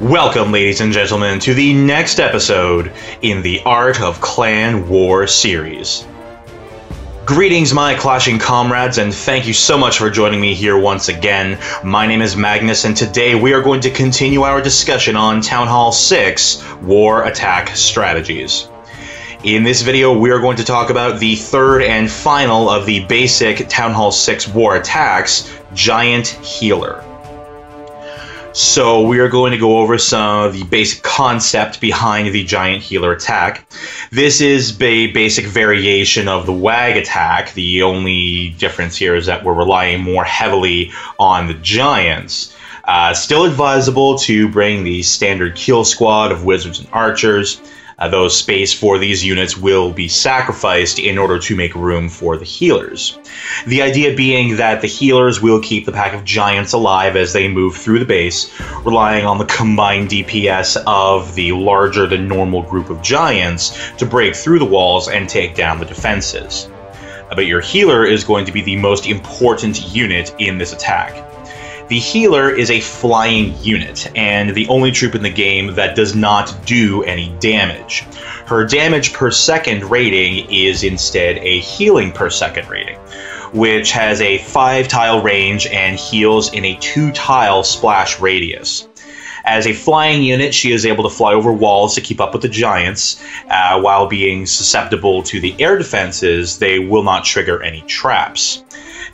Welcome, ladies and gentlemen, to the next episode in the Art of Clan War series. Greetings, my clashing comrades, and thank you so much for joining me here once again. My name is Magnus, and today we are going to continue our discussion on Town Hall 6 War Attack Strategies. In this video, we are going to talk about the third and final of the basic Town Hall 6 War Attacks, Giant Healer. So we are going to go over some of the basic concept behind the Giant Healer attack. This is a basic variation of the WAG attack. The only difference here is that we're relying more heavily on the Giants. Still advisable to bring the standard kill squad of wizards and archers. Though space for these units will be sacrificed in order to make room for the healers. The idea being that the healers will keep the pack of giants alive as they move through the base, relying on the combined DPS of the larger than normal group of giants to break through the walls and take down the defenses. But your healer is going to be the most important unit in this attack. The healer is a flying unit, and the only troop in the game that does not do any damage. Her damage per second rating is instead a healing per second rating, which has a 5-tile range and heals in a 2-tile splash radius. As a flying unit, she is able to fly over walls to keep up with the giants. While being susceptible to the air defenses, they will not trigger any traps.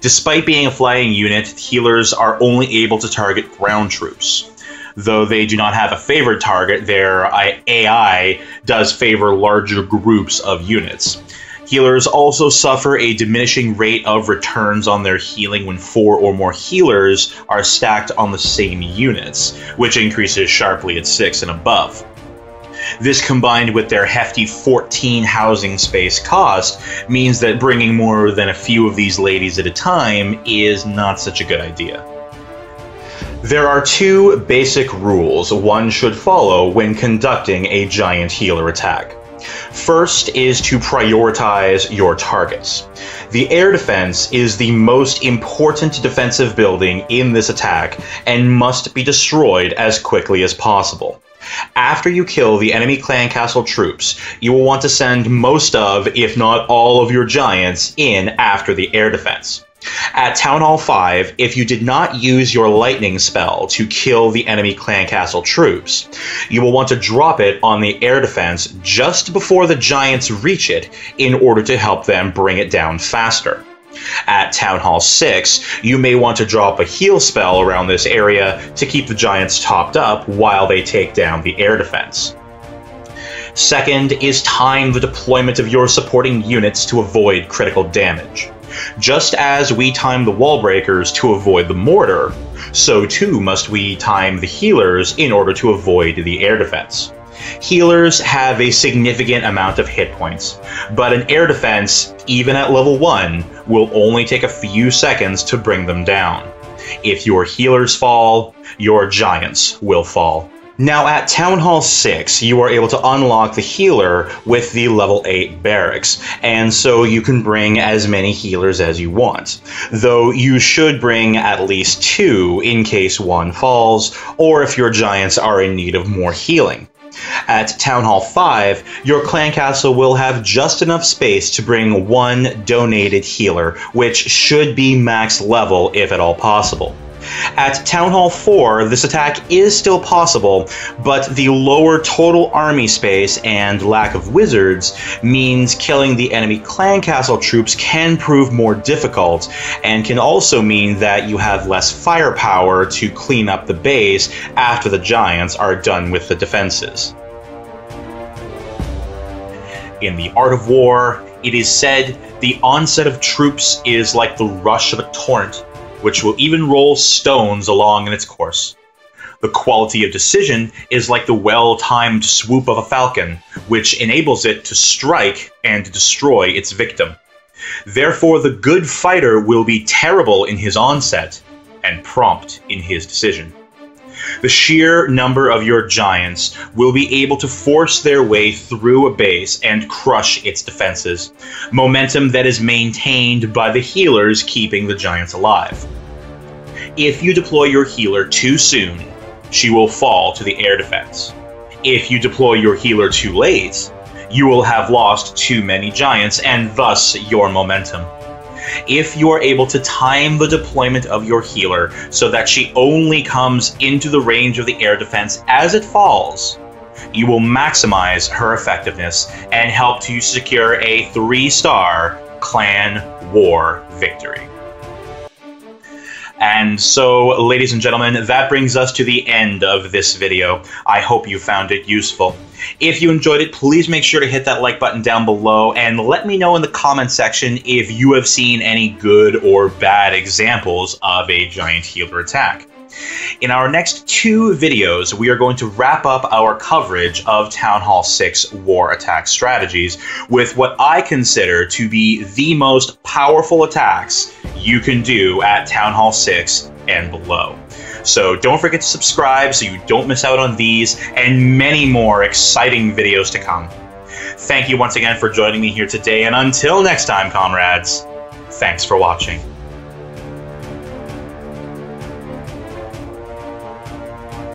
Despite being a flying unit, healers are only able to target ground troops. Though they do not have a favored target, their AI does favor larger groups of units. Healers also suffer a diminishing rate of returns on their healing when 4 or more healers are stacked on the same units, which increases sharply at 6 and above. This, combined with their hefty 14 housing space cost, means that bringing more than a few of these ladies at a time is not such a good idea. There are 2 basic rules one should follow when conducting a giant healer attack. First is to prioritize your targets. The air defense is the most important defensive building in this attack and must be destroyed as quickly as possible. After you kill the enemy clan castle troops, you will want to send most of, if not all of your giants in after the air defense. At Town Hall 5, if you did not use your lightning spell to kill the enemy clan castle troops, you will want to drop it on the air defense just before the giants reach it in order to help them bring it down faster. At Town Hall 6, you may want to drop a heal spell around this area to keep the giants topped up while they take down the air defense. Second is time the deployment of your supporting units to avoid critical damage. Just as we time the wall breakers to avoid the mortar, so too must we time the healers in order to avoid the air defense. Healers have a significant amount of hit points, but an air defense, even at level 1, will only take a few seconds to bring them down. If your healers fall, your giants will fall. Now at Town Hall 6, you are able to unlock the healer with the level 8 barracks, and so you can bring as many healers as you want. Though you should bring at least 2 in case one falls, or if your giants are in need of more healing. At Town Hall 5, your clan castle will have just enough space to bring 1 donated healer, which should be max level if at all possible. At Town Hall 4, this attack is still possible, but the lower total army space and lack of wizards means killing the enemy clan castle troops can prove more difficult, and can also mean that you have less firepower to clean up the base after the giants are done with the defenses. In the art of war, it is said the onset of troops is like the rush of a torrent, which will even roll stones along in its course. The quality of decision is like the well-timed swoop of a falcon, which enables it to strike and destroy its victim. Therefore, the good fighter will be terrible in his onset and prompt in his decision. The sheer number of your giants will be able to force their way through a base and crush its defenses, momentum that is maintained by the healers keeping the giants alive. If you deploy your healer too soon, she will fall to the air defense. If you deploy your healer too late, you will have lost too many giants and thus your momentum. If you are able to time the deployment of your healer so that she only comes into the range of the air defense as it falls, you will maximize her effectiveness and help to secure a 3-star clan war victory. And so, ladies and gentlemen, that brings us to the end of this video. I hope you found it useful. If you enjoyed it, please make sure to hit that like button down below and let me know in the comment section if you have seen any good or bad examples of a giant healer attack. In our next 2 videos, we are going to wrap up our coverage of Town Hall 6 war attack strategies with what I consider to be the most powerful attacks you can do at Town Hall 6 and below. So don't forget to subscribe so you don't miss out on these and many more exciting videos to come. Thank you once again for joining me here today, and until next time, comrades, thanks for watching.